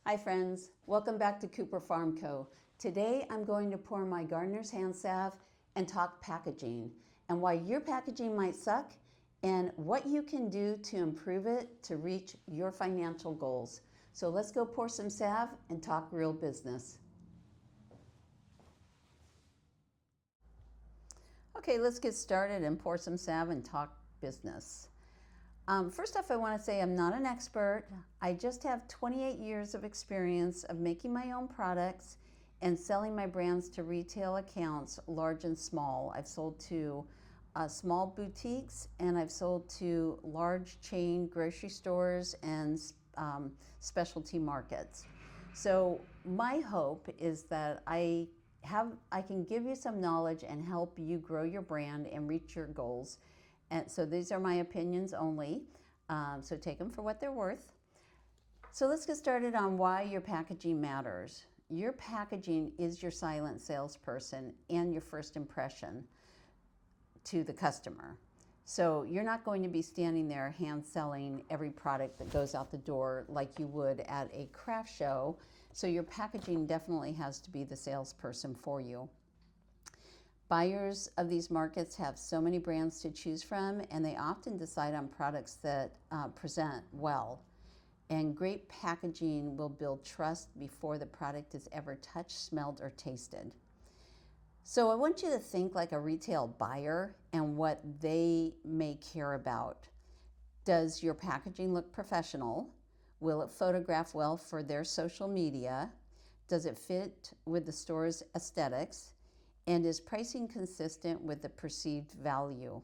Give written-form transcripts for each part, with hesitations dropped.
Hi friends, welcome back to Cooper Farm Co. Today I'm going to pour my gardener's hand salve and talk packaging and why your packaging might suck and what you can do to improve it to reach your financial goals. So let's go pour some salve and talk real business. Okay, let's get started and pour some salve and talk business. First off, I want to say I'm not an expert. I just have 28 years of experience of making my own products and selling my brands to retail accounts, large and small. I've sold to small boutiques and I've sold to large chain grocery stores and specialty markets. So my hope is that I can give you some knowledge and help you grow your brand and reach your goals. And so these are my opinions only, so take them for what they're worth. So let's get started on why your packaging matters. Your packaging is your silent salesperson and your first impression to the customer. So you're not going to be standing there hand selling every product that goes out the door like you would at a craft show. So your packaging definitely has to be the salesperson for you. Buyers of these markets have so many brands to choose from, and they often decide on products that present well. And great packaging will build trust before the product is ever touched, smelled, or tasted. So I want you to think like a retail buyer and what they may care about. Does your packaging look professional? Will it photograph well for their social media? Does it fit with the store's aesthetics? And is pricing consistent with the perceived value?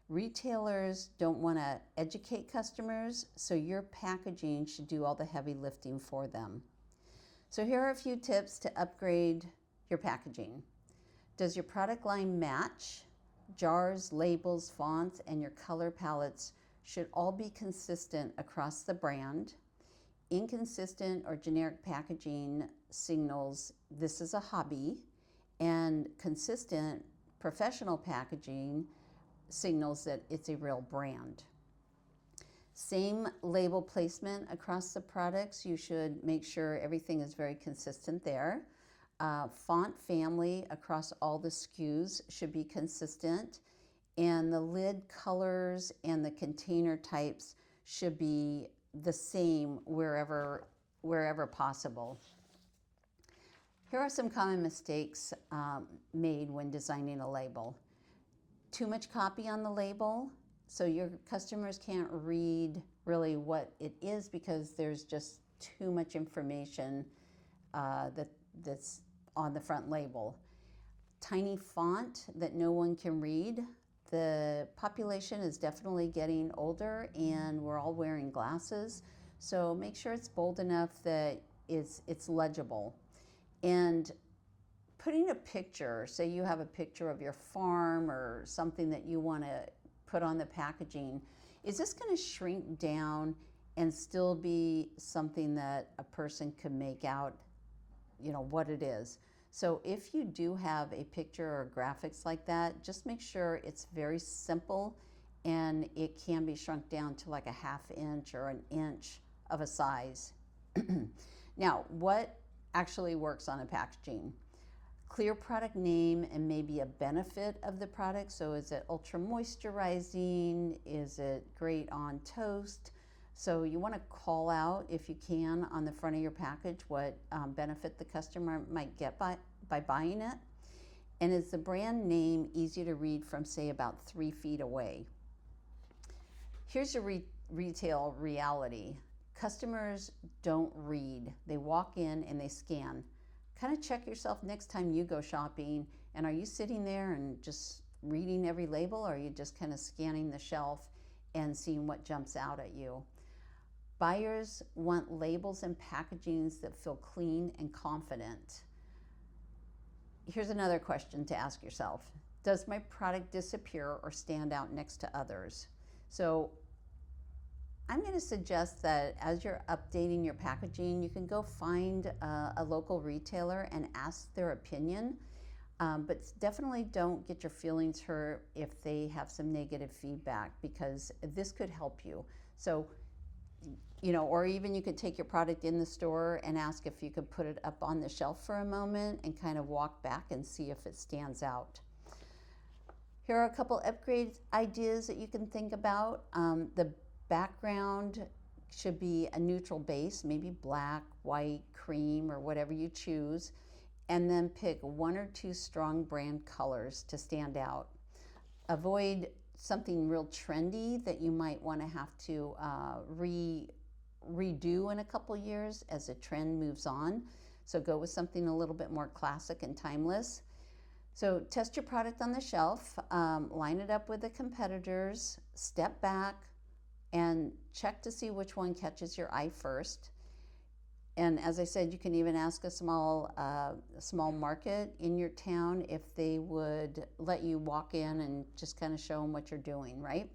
Retailers don't want to educate customers, so your packaging should do all the heavy lifting for them. So here are a few tips to upgrade your packaging. Does your product line match? Jars, labels, fonts, and your color palettes should all be consistent across the brand. Inconsistent or generic packaging signals this is a hobby, and consistent professional packaging signals that it's a real brand. Same label placement across the products. You should make sure everything is very consistent there. Font family across all the SKUs should be consistent, and the lid colors and the container types should be the same wherever possible. Here are some common mistakes made when designing a label. Too much copy on the label, so your customers can't read really what it is because there's just too much information that's on the front label. Tiny font that no one can read. The population is definitely getting older and we're all wearing glasses, so make sure it's bold enough that it's legible. And putting a picture, say you have a picture of your farm or something that you want to put on the packaging, is this going to shrink down and still be something that a person can make out, what it is? So if you do have a picture or graphics like that, just make sure it's very simple and it can be shrunk down to like a ½ inch or an inch of a size. Now, what actually works on a packaging? Clear product name and maybe a benefit of the product. So is it ultra moisturizing? Is it great on toast? So you want to call out, if you can, on the front of your package what benefit the customer might get by buying it. And is the brand name easy to read from, say, about 3 feet away? Here's a retail reality. Customers don't read. They walk in and they scan. Kind of check yourself next time you go shopping, and are you sitting there and just reading every label, or are you just kind of scanning the shelf and seeing what jumps out at you? Buyers want labels and packagings that feel clean and confident. Here's another question to ask yourself. Does my product disappear or stand out next to others? So I'm going to suggest that as you're updating your packaging, you can go find a local retailer and ask their opinion, but definitely don't get your feelings hurt if they have some negative feedback, because this could help you. So or even you could take your product in the store and ask if you could put it up on the shelf for a moment and kind of walk back and see if it stands out. Here are a couple upgrade ideas that you can think about. The background should be a neutral base, maybe black, white, cream, or whatever you choose, and then pick one or two strong brand colors to stand out. Avoid something real trendy that you might want to have to redo in a couple years as the trend moves on. So go with something a little bit more classic and timeless. So test your product on the shelf, line it up with the competitors, step back, and check to see which one catches your eye first. And as I said, you can even ask a small market in your town if they would let you walk in and just kind of show them what you're doing, right?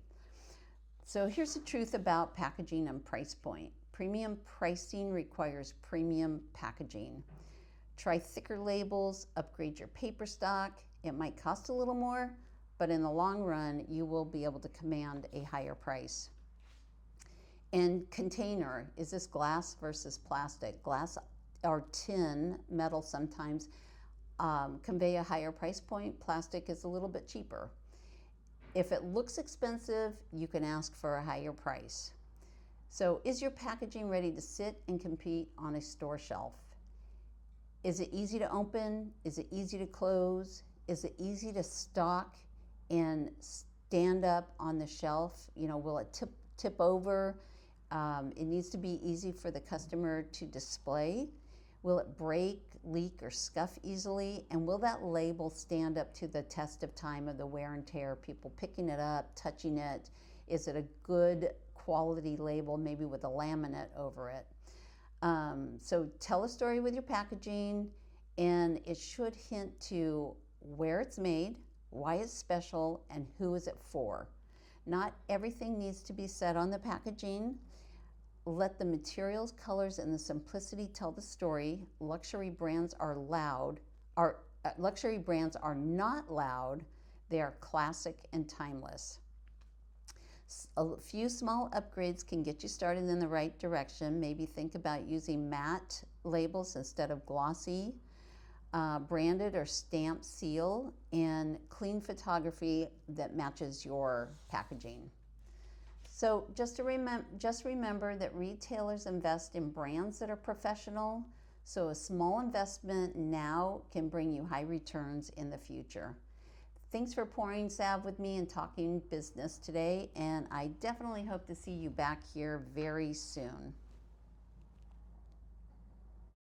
So here's the truth about packaging and price point. Premium pricing requires premium packaging. Try thicker labels, upgrade your paper stock. It might cost a little more, but in the long run, you will be able to command a higher price. And container, is this glass versus plastic? Glass or tin, metal sometimes, convey a higher price point. Plastic is a little bit cheaper. If it looks expensive, you can ask for a higher price. So is your packaging ready to sit and compete on a store shelf? Is it easy to open? Is it easy to close? Is it easy to stock and stand up on the shelf? Will it tip over? It needs to be easy for the customer to display. Will it break, leak, or scuff easily? And will that label stand up to the test of time of the wear and tear, people picking it up, touching it? Is it a good quality label, maybe with a laminate over it? So tell a story with your packaging, and it should hint to where it's made, why it's special, and who is it for. Not everything needs to be said on the packaging. Let the materials, colors, and the simplicity tell the story. Luxury brands are not loud. They are classic and timeless. A few small upgrades can get you started in the right direction. Maybe think about using matte labels instead of glossy, branded or stamped seal, and clean photography that matches your packaging. So just remember that retailers invest in brands that are professional, so a small investment now can bring you high returns in the future. Thanks for pouring salve with me and talking business today, and I definitely hope to see you back here very soon.